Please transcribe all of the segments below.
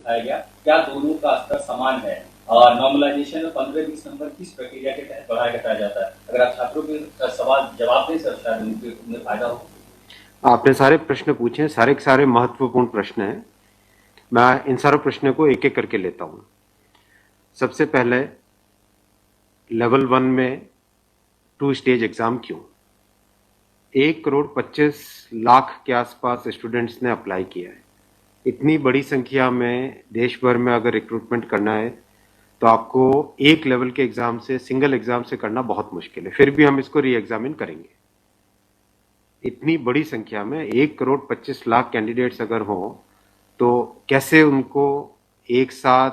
उठाया गया, क्या दोनों का स्तर समान है? नॉर्मलाइजेशन में 15-20 नंबर किस प्रक्रिया के तहत बढ़ाया घटाया जाता है? अगर आप छात्रों के सवाल जवाब दें सर, शायद उन्हें फायदा हो। आपने सारे प्रश्न पूछे हैं, सारे के सारे महत्वपूर्ण प्रश्न हैं। मैं इन सारे प्रश्नों को एक एक करके लेता हूं। सबसे पहले लेवल 1 में 2 स्टेज एग्जाम क्यों? 1,25,00,000 के आसपास स्टूडेंट्स ने अप्लाई किया है। इतनी बड़ी संख्या में देश भर में अगर रिक्रूटमेंट करना है तो आपको एक लेवल के एग्जाम से, सिंगल एग्जाम से करना बहुत मुश्किल है। फिर भी हम इसको री एग्जामिन करेंगे। इतनी बड़ी संख्या में 1,25,00,000 कैंडिडेट्स अगर हो तो कैसे उनको एक साथ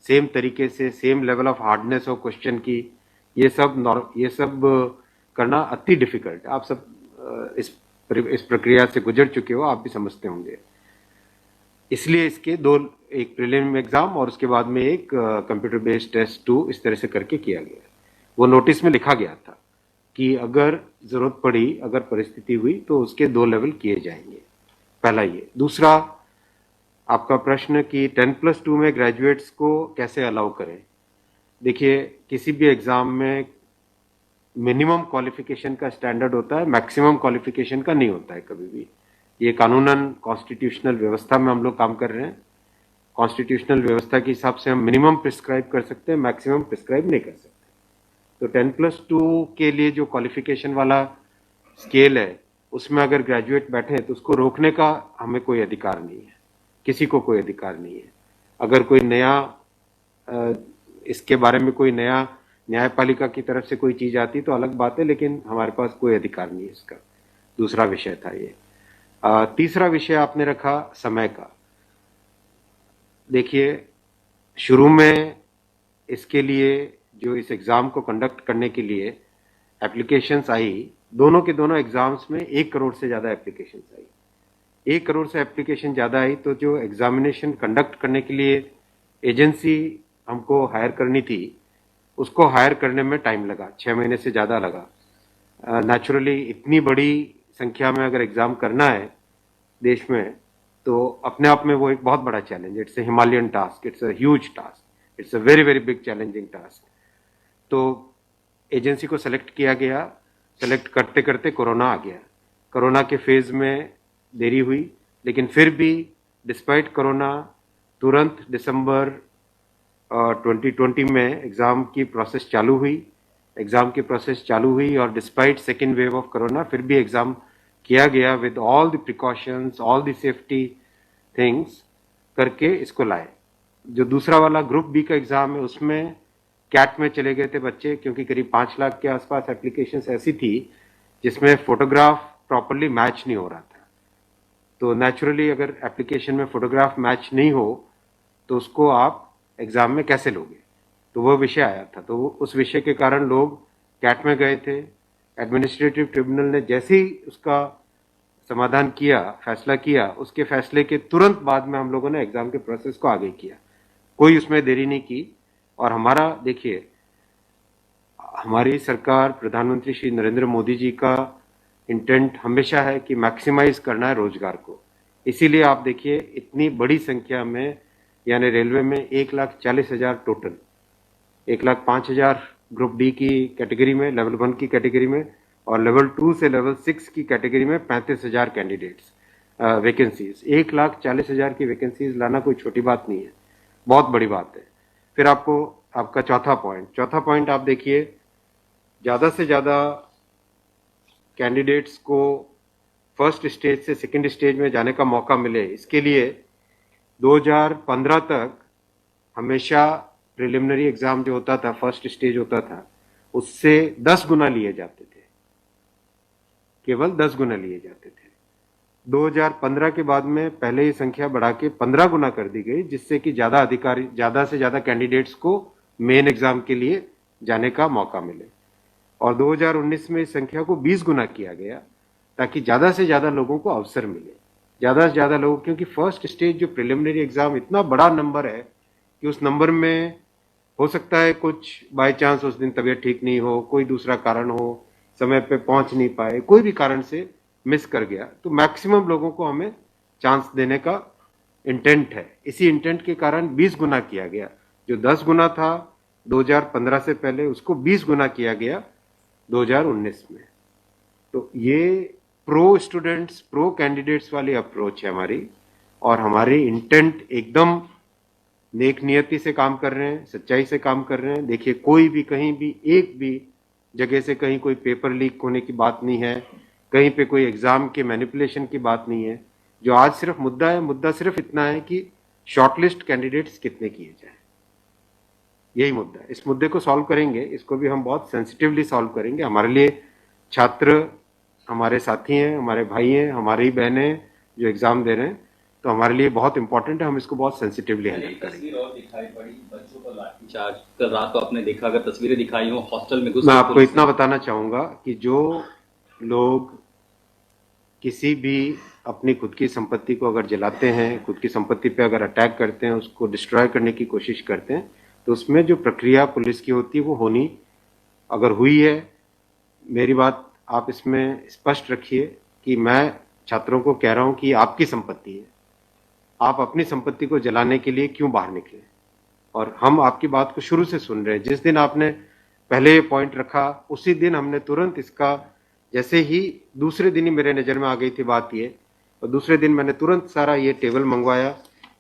सेम तरीके से same level of hardness of question की, ये सब करना अति डिफिकल्ट। आप सब इस प्रक्रिया से गुजर चुके हो, आप भी समझते होंगे। इसलिए इसके दो, एक प्रीलिम एग्जाम और उसके बाद में एक कंप्यूटर बेस्ड टेस्ट 2 इस तरह से करके किया गया। वो नोटिस में लिखा गया था कि अगर जरूरत पड़ी, अगर परिस्थिति हुई तो उसके 2 लेवल किए जाएंगे। पहला ये। दूसरा, आपका प्रश्न कि 10+2 में ग्रेजुएट्स को कैसे अलाउ करें। देखिए, किसी भी एग्जाम में मिनिमम क्वालिफिकेशन का स्टैंडर्ड होता है, मैक्सिमम क्वालिफिकेशन का नहीं होता है कभी भी। ये कानूनन कॉन्स्टिट्यूशनल व्यवस्था में हम लोग काम कर रहे हैं। कॉन्स्टिट्यूशनल व्यवस्था के हिसाब से हम मिनिमम प्रिस्क्राइब कर सकते हैं, मैक्सिमम प्रिस्क्राइब नहीं कर सकते। तो 10+2 के लिए जो क्वालिफिकेशन वाला स्केल है, उसमें अगर ग्रेजुएट बैठे तो उसको रोकने का हमें कोई अधिकार नहीं है, किसी को कोई अधिकार नहीं है। अगर कोई नया इसके बारे में कोई नया न्यायपालिका की तरफ से कोई चीज आती तो अलग बात है, लेकिन हमारे पास कोई अधिकार नहीं है इसका। दूसरा विषय था ये। तीसरा विषय आपने रखा समय का। देखिए, शुरू में इसके लिए जो इस एग्जाम को कंडक्ट करने के लिए एप्लीकेशंस आई, दोनों के दोनों एग्जाम्स में 1 करोड़ से ज्यादा एप्लीकेशंस आई। 1 करोड़ से एप्लीकेशन ज्यादा आई तो जो एग्जामिनेशन कंडक्ट करने के लिए एजेंसी हमको हायर करनी थी, उसको हायर करने में टाइम लगा, 6 महीने से ज्यादा लगा। नेचुरली इतनी बड़ी संख्या में अगर एग्जाम करना है देश में तो अपने आप में वो एक बहुत बड़ा challenge. It's a Himalayan task, it's a huge task, it's a very very big challenging task. तो एजेंसी को सेलेक्ट किया गया। सेलेक्ट करते करते कोरोना आ गया। कोरोना के फेज में देरी हुई, लेकिन फिर भी डिस्पाइट कोरोना तुरंत दिसंबर 2020 में एग्जाम की प्रोसेस चालू हुई। एग्जाम की प्रोसेस चालू हुई और despite second wave of corona फिर भी एग्जाम किया गया with all the precautions, all the safety things करके इसको लाए। जो दूसरा वाला ग्रुप बी का एग्जाम है उसमें कैट में चले गए थे बच्चे, क्योंकि करीब 5 लाख के आसपास एप्लीकेशंस ऐसी थी जिसमें फोटोग्राफ प्रॉपरली मैच नहीं हो रहा था। तो नेचुरली अगर एप्लीकेशन में फोटोग्राफ मैच नहीं हो तो उसको आप एग्जाम में कैसे लोगे, तो वो विषय आया था। तो उस विषय के कारण लोग कैट में गए थे। एडमिनिस्ट्रेटिव ट्रिब्यूनल ने जैसे ही उसका समाधान किया, फैसला किया, उसके फैसले के तुरंत बाद में हम लोगों ने एग्जाम के प्रोसेस को आगे किया। कोई उसमें देरी नहीं की। और हमारा, देखिए, हमारी सरकार, प्रधानमंत्री श्री नरेंद्र मोदी जी का इंटेंट हमेशा है कि मैक्सिमाइज करना है रोजगार को। इसीलिए आप देखिए, इतनी बड़ी संख्या में, यानी रेलवे में 1,40,000 टोटल, 1,05,000 ग्रुप डी की कैटेगरी में, लेवल 1 की कैटेगरी में, और लेवल 2 से लेवल 6 की कैटेगरी में 35,000 कैंडिडेट्स वैकेंसीज। 1,40,000 की वैकेंसीज लाना कोई छोटी बात नहीं है, बहुत बड़ी बात है। फिर आपका चौथा पॉइंट आप देखिए, ज्यादा से ज्यादा कैंडिडेट्स को फर्स्ट स्टेज से सेकंड स्टेज में जाने का मौका मिले, इसके लिए 2015 तक हमेशा प्रिलिमिनरी एग्जाम जो होता था, फर्स्ट स्टेज होता था, उससे 10 गुना लिए जाते थे, केवल 10 गुना लिए जाते थे। 2015 के बाद में पहले ही संख्या बढ़ा के 15 गुना कर दी गई, जिससे कि ज्यादा से ज्यादा कैंडिडेट्स को मेन एग्जाम के लिए जाने का मौका मिले। और 2019 में इस संख्या को 20 गुना किया गया, ताकि ज्यादा से ज्यादा लोगों को अवसर मिले, ज्यादा से ज्यादा लोग, क्योंकि फर्स्ट स्टेज जो प्रिलिमिनरी एग्जाम इतना बड़ा नंबर है कि उस नंबर में हो सकता है कुछ बाय चांस उस दिन तबीयत ठीक नहीं हो, कोई दूसरा कारण हो, समय पे पहुंच नहीं पाए, कोई भी कारण से मिस कर गया, तो मैक्सिमम लोगों को हमें चांस देने का इंटेंट है, इसी इंटेंट के कारण 20 गुना किया गया। जो 10 गुना था 2015 से पहले, उसको 20 गुना किया गया 2019 में। तो ये प्रो स्टूडेंट्स, प्रो कैंडिडेट्स वाली अप्रोच है हमारी, और हमारी इंटेंट एकदम नेक नियति से काम कर रहे हैं, सच्चाई से काम कर रहे हैं। देखिए, कोई भी कहीं भी एक भी जगह से कहीं कोई पेपर लीक होने की बात नहीं है, कहीं पे कोई एग्जाम के मैनिपुलेशन की बात नहीं है। जो आज सिर्फ मुद्दा है, मुद्दा सिर्फ इतना है कि शॉर्टलिस्ट कैंडिडेट्स कितने किए जाए, यही मुद्दा है। इस मुद्दे को सॉल्व करेंगे, इसको भी हम बहुत सेंसिटिवली सॉल्व करेंगे। हमारे लिए छात्र हमारे साथी हैं, हमारे भाई हैं, हमारी बहनें जो एग्जाम दे रहे हैं, तो हमारे लिए बहुत इंपॉर्टेंट है, हम इसको बहुत सेंसिटिवली हैंडल करेंगे। तस्वीर और दिखाई पड़ी बच्चों को लाठीचार्ज, कल रात को आपने देखा, अगर तस्वीरें दिखाई हो हॉस्टल में घुस, मैं आपको इतना बताना चाहूंगा कि जो लोग किसी भी अपनी खुद की संपत्ति को अगर जलाते हैं, खुद की संपत्ति पे अगर अटैक करते हैं, उसको डिस्ट्रॉय करने की कोशिश करते हैं, तो उसमें जो प्रक्रिया पुलिस की होती है वो होनी, अगर हुई है, मेरी बात आप इसमें स्पष्ट रखिए कि मैं छात्रों को कह रहा हूं कि आपकी संपत्ति है, आप अपनी संपत्ति को जलाने के लिए क्यों बाहर निकले। और हम आपकी बात को शुरू से सुन रहे हैं। जिस दिन आपने पहले ये पॉइंट रखा, उसी दिन हमने तुरंत इसका, जैसे ही दूसरे दिन ही मेरे नज़र में आ गई थी बात ये, और दूसरे दिन मैंने तुरंत सारा ये टेबल मंगवाया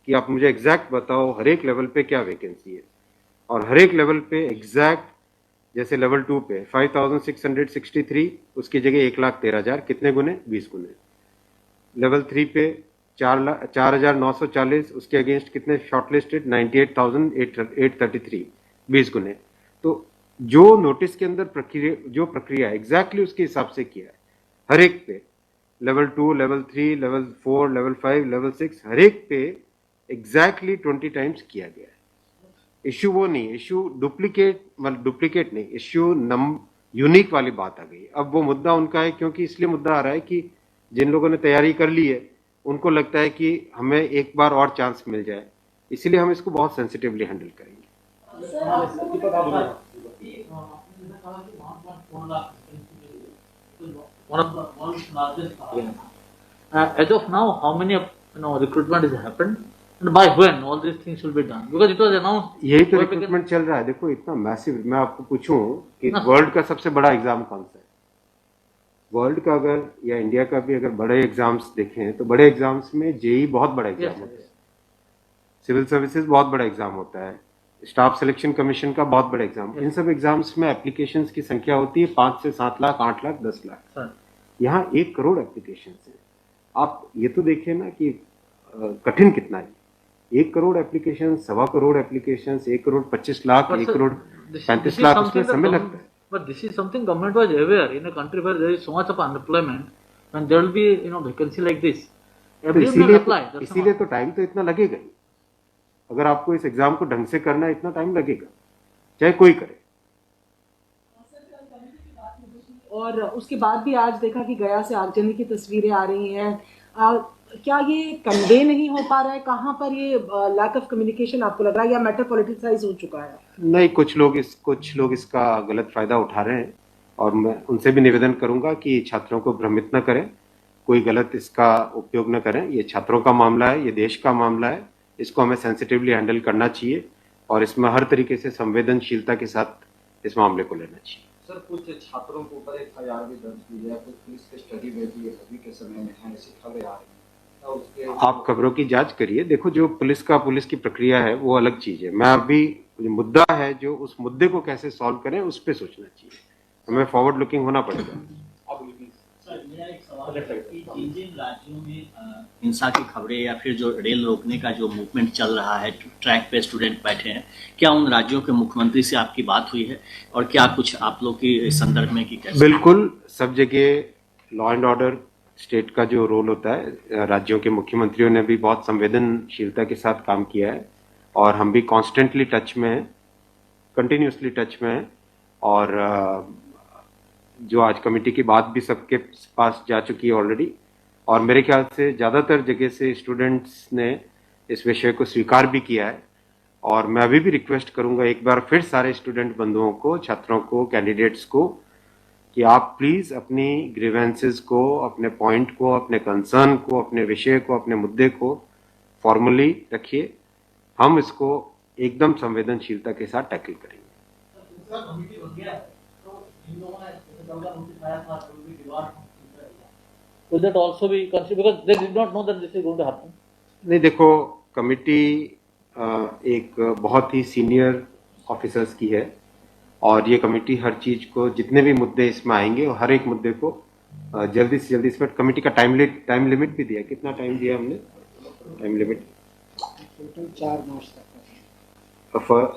कि आप मुझे एग्जैक्ट बताओ हर एक लेवल पे क्या वैकेंसी है। और हर एक लेवल पे एग्जैक्ट, जैसे लेवल 2 पे 5663, उसकी जगह 1,13,000, कितने गुने? 20 गुने। लेवल 3 पे 4,940, उसके अगेंस्ट कितने शॉर्टलिस्टेड? 98,833, 20 गुने। तो जो नोटिस के अंदर प्रक्रिया एग्जैक्टली उसके हिसाब से किया है, हर एक पे, level 2, level 3, level 4, level 5, level 6, हर एक पे एग्जैक्टली 20 टाइम्स किया गया है। इश्यू वो नहीं, इश्यू डुप्लीकेट नहीं, इश्यू यूनिक वाली बात आ गई। अब वो मुद्दा उनका है, क्योंकि इसलिए मुद्दा आ रहा है कि जिन लोगों ने तैयारी कर ली है उनको लगता है कि हमें एक बार और चांस मिल जाए, इसीलिए हम इसको बहुत सेंसिटिवली हैंडल करेंगे। As of now, how many recruitment has happened, and by when all these things will be done? Because it was announced. यही तो रिक्रूटमेंट चल रहा है। देखो, इतना मैसिव, मैं आपको पूछूं कि वर्ल्ड का सबसे बड़ा एग्जाम कौन सा है? वर्ल्ड का अगर, या इंडिया का भी अगर बड़े एग्जाम्स देखें, तो बड़े एग्जाम्स में जेई बहुत बड़ा एग्जाम होता है, सिविल सर्विसेज बहुत बड़ा एग्जाम होता है, स्टाफ सिलेक्शन कमीशन का बहुत बड़ा एग्जाम। इन सब एग्जाम्स में एप्लीकेशंस की संख्या होती है 5 से 7 लाख, 8 लाख, 10 लाख। यहाँ 1 करोड़ एप्लीकेशंस है। आप ये तो देखिए ना कि कठिन कितना है। 1 करोड़ एप्लीकेशन, 1.25 करोड़ एप्लीकेशन, 1 करोड़ 25 लाख, 1 करोड़ 35 लाख, उसमें समय लगता है। But this is something government was aware. In a country where there is so much of unemployment, and there will be vacancy like this, everyone will apply. इसीलिए तो टाइम तो इतना लगेगा ही। अगर आपको इस एग्जाम को ढंग से करना है, इतना टाइम लगेगा, चाहे कोई करे। और उसके बाद भी आज देखा कि गया से आगजनी की तस्वीरें आ रही हैं। क्या ये कन्वे नहीं हो पा रहा है? कहाँ पर ये लैक ऑफ कम्युनिकेशन आपको लग रहा है, या मैटर पॉलिटिसाइज हो चुका है? नहीं, कुछ लोग इसका गलत फायदा उठा रहे हैं, और मैं उनसे भी निवेदन करूंगा कि छात्रों को भ्रमित न करें, कोई गलत इसका उपयोग न करें। ये छात्रों का मामला है, ये देश का मामला है, इसको हमें सेंसिटिवली हैंडल करना चाहिए, और इसमें हर तरीके से संवेदनशीलता के साथ इस मामले को लेना चाहिए। सर, कुछ छात्रों के ऊपर FIR भी दर्ज की है, कुछ पुलिस के स्टडी में भी अभी के समय में है, ऐसी खबरें आ रही हैं। आप खबरों की जांच करिए। देखो, जो पुलिस की प्रक्रिया है वो अलग चीज है। मैं अभी मुद्दा है, जो उस मुद्दे को कैसे सॉल्व करें उस पे सोचना चाहिए, हमें फॉरवर्ड लुकिंग होना पड़ेगा। सर, मेरा एक सवाल है कि जिन राज्यों में हिंसा की खबरें या फिर जो रेल रोकने का जो मूवमेंट चल रहा है, ट्रैक पे स्टूडेंट बैठे हैं, क्या उन राज्यों के मुख्यमंत्री से आपकी बात हुई है, और क्या कुछ आप लोग की संदर्भ में की कैसे? बिल्कुल, सब जगह लॉ एंड ऑर्डर स्टेट का जो रोल होता है, राज्यों के मुख्यमंत्रियों ने भी बहुत संवेदनशीलता के साथ काम किया है, और हम भी कॉन्स्टेंटली टच में हैं, कंटिन्यूसली टच में हैं। और जो आज कमेटी की बात भी सबके पास जा चुकी है ऑलरेडी, और मेरे ख्याल से ज़्यादातर जगह से स्टूडेंट्स ने इस विषय को स्वीकार भी किया है। और मैं अभी भी रिक्वेस्ट करूंगा एक बार फिर सारे स्टूडेंट बंधुओं को, छात्रों को, कैंडिडेट्स को, कि आप प्लीज़ अपनी ग्रीवेंसेस को, अपने पॉइंट को, अपने कंसर्न को, अपने विषय को, अपने मुद्दे को फॉर्मली रखिए, हम इसको एकदम संवेदनशीलता के साथ टैकल करेंगे। Will that also be considered because they did not know that this is going to happen? नहीं, देखो, कमिटी एक बहुत ही सीनियर ऑफिसर्स की है और ये कमेटी हर चीज को, जितने भी मुद्दे इसमें आएंगे और हर एक मुद्दे को जल्दी से जल्दी, इसमें कमेटी का टाइम लिमिट भी दिया। कितना टाइम दिया हमने? टाइम लिमिट टोटल 4 मार्च तक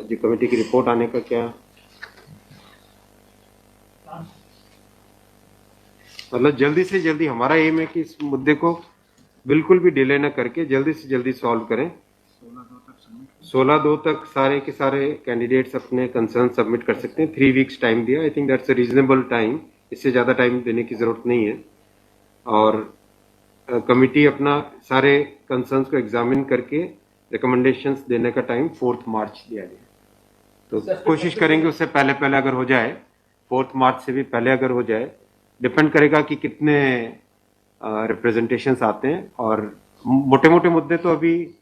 जो कमेटी की रिपोर्ट आने का क्या मतलब, जल्दी से जल्दी हमारा एम है कि इस मुद्दे को बिल्कुल भी डिले ना करके जल्दी से जल्दी सॉल्व करें। 16/2 तक सारे के सारे कैंडिडेट्स अपने कंसर्न सबमिट कर सकते हैं। 3 वीक्स टाइम दिया, I think that's a reasonable time, इससे ज़्यादा टाइम देने की ज़रूरत नहीं है। और कमिटी अपना सारे कंसर्न्स को एग्जामिन करके रिकमेंडेशंस देने का टाइम 4 मार्च दिया गया, तो कोशिश करेंगे उससे पहले पहले अगर हो जाए, 4 मार्च से भी पहले अगर हो जाए। डिपेंड करेगा कि कितने रिप्रेजेंटेशंस आते हैं, और मोटे मोटे मुद्दे तो अभी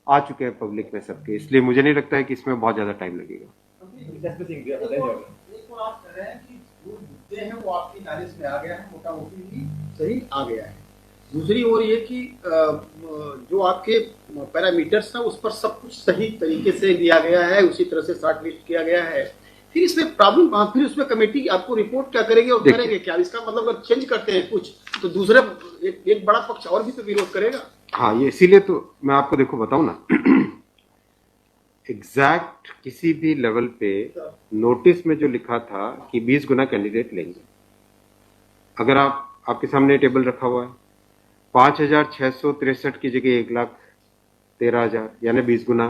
आ चुके हैं पब्लिक में सबके, इसलिए मुझे नहीं लगता है कि इसमें बहुत ज़्यादा टाइम लगेगा। एक और आप कह रहे हैं कि जो मुद्दे हैं वो आपकी नॉलेज में आ गया है, मोटा मोटी सही आ गया है। दूसरी ओर ये कि जो आपके पैरामीटर्स हैं उस पर सब कुछ सही तरीके से लिया गया है, उसी तरह से शॉर्ट लिस्ट किया गया है। फिर इसमें प्रॉब्लम, फिर उसमें कमेटी आपको रिपोर्ट क्या करेगी और करेंगे क्या? इसका मतलब अगर चेंज करते हैं कुछ तो दूसरे एक बड़ा पक्ष और भी तो विरोध करेगा। हाँ, ये इसीलिए तो मैं आपको देखो बताऊं ना, एग्जैक्ट किसी भी लेवल पे नोटिस में जो लिखा था कि 20 गुना कैंडिडेट लेंगे, अगर आपके सामने टेबल रखा हुआ है, 5,663 की जगह 1,13,000 यानी 20 गुना,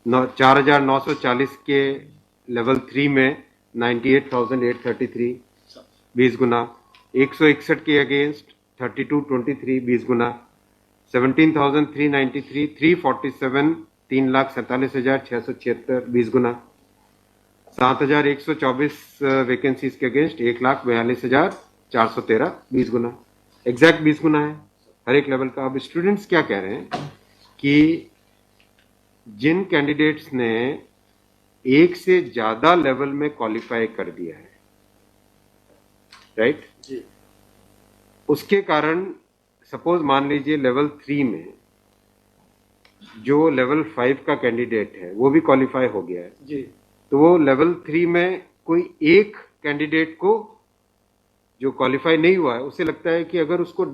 4,940 के लेवल 3 में 98,833 20 गुना, 161 के अगेंस्ट 3223 20 गुना, 17,393 347 3,47,676 20 गुना, 7,124 वैकेंसीज के अगेंस्ट 1,42,413 20 गुना, एग्जैक्ट 20 गुना है हर एक लेवल का। अब स्टूडेंट्स क्या कह रहे हैं कि जिन कैंडिडेट्स ने एक से ज्यादा लेवल में क्वालिफाई कर दिया है, राइट जी, उसके कारण सपोज मान लीजिए लेवल 3 में जो लेवल 5 का कैंडिडेट है वो भी क्वालिफाई हो गया है जी, तो वो लेवल 3 में कोई एक कैंडिडेट को जो क्वालिफाई नहीं हुआ है, उसे लगता है कि अगर उसको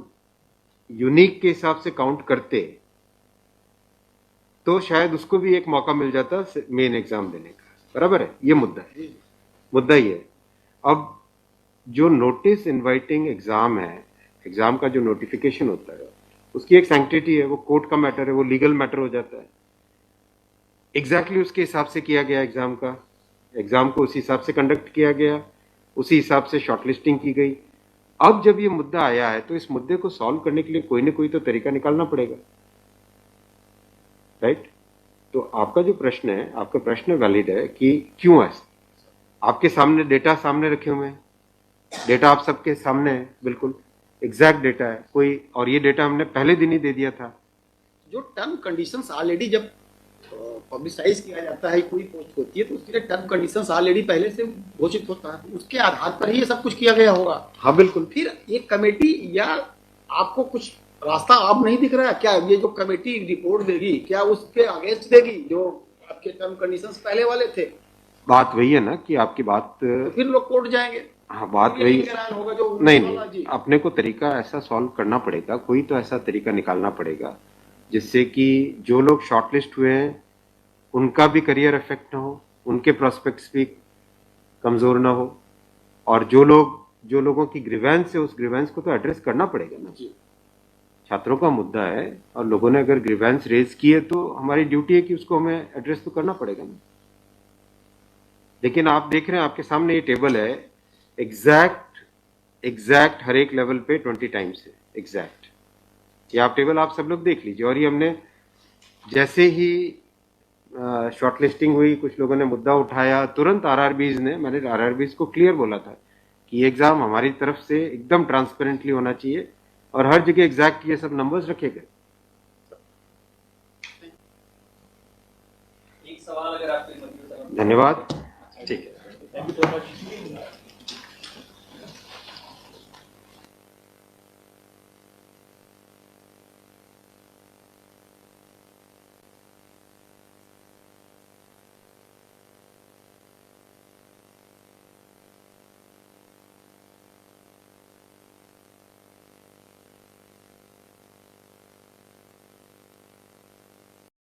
यूनिक के हिसाब से काउंट करते तो शायद उसको भी एक मौका मिल जाता मेन एग्जाम देने का। बराबर है, ये मुद्दा है, मुद्दा ये है। अब जो नोटिस इनवाइटिंग एग्जाम है, एग्जाम का जो नोटिफिकेशन होता है उसकी एक सैंक्टिटी है, वो कोर्ट का मैटर है, वो लीगल मैटर हो जाता है। एग्जैक्टली उसके हिसाब से किया गया एग्जाम का, एग्जाम को उसी हिसाब से कंडक्ट किया गया, उसी हिसाब से शॉर्टलिस्टिंग की गई। अब जब ये मुद्दा आया है तो इस मुद्दे को सॉल्व करने के लिए कोई ना कोई तो तरीका निकालना पड़ेगा, राइट? तो आपका जो प्रश्न है, आपका प्रश्न वैलिड है कि क्यों है। आपके सामने डेटा सामने रखे हुए हैं, डेटा आप सबके सामने है, बिल्कुल एग्जैक्ट डेटा है कोई, और ये डेटा हमने पहले दिन ही दे दिया था। जो टर्म कंडीशंस ऑलरेडी जब पब्लिसाइज किया जाता है, कोई पोस्ट होती है तो उसके लिए टर्म कंडीशंस ऑलरेडी पहले से घोषित होता है, उसके आधार पर ही ये सब कुछ किया गया होगा। हाँ बिल्कुल। फिर एक कमेटी या आपको कुछ रास्ता आप नहीं दिख रहा है क्या? ये जो कमेटी रिपोर्ट देगी क्या उसके अगेंस्ट देगी जो आपके टर्म कंडीशंस पहले वाले थे? बात वही है ना कि आपकी बात, तो फिर लोग कोर्ट जाएंगे। हाँ, बात वही होगा जो नहीं, अपने को तरीका ऐसा सॉल्व करना पड़ेगा, कोई तो ऐसा तरीका निकालना पड़ेगा जिससे कि जो लोग शॉर्टलिस्ट हुए हैं उनका भी करियर इफेक्ट ना हो, उनके प्रोस्पेक्ट्स भी कमजोर ना हो, और जो लोगों की ग्रीवेंस है उस ग्रीवेंस को तो एड्रेस करना पड़ेगा ना। छात्रों का मुद्दा है और लोगों ने अगर ग्रीवेंस रेज की है तो हमारी ड्यूटी है कि उसको हमें एड्रेस तो करना पड़ेगा ना। लेकिन आप देख रहे हैं आपके सामने ये टेबल है, एग्जैक्ट हर एक लेवल पे 20 टाइम्स है एग्जैक्ट। ये आप टेबल आप सब लोग देख लीजिए। और ये हमने जैसे ही शॉर्टलिस्टिंग हुई, कुछ लोगों ने मुद्दा उठाया, तुरंत मैंने आरआरबीज को क्लियर बोला था कि ये एग्जाम हमारी तरफ से एकदम ट्रांसपेरेंटली होना चाहिए और हर जगह एग्जैक्ट ये सब नंबर्स रखे गए। सवाल अगर आपके धन्यवाद। ठीक है। Thank you so much.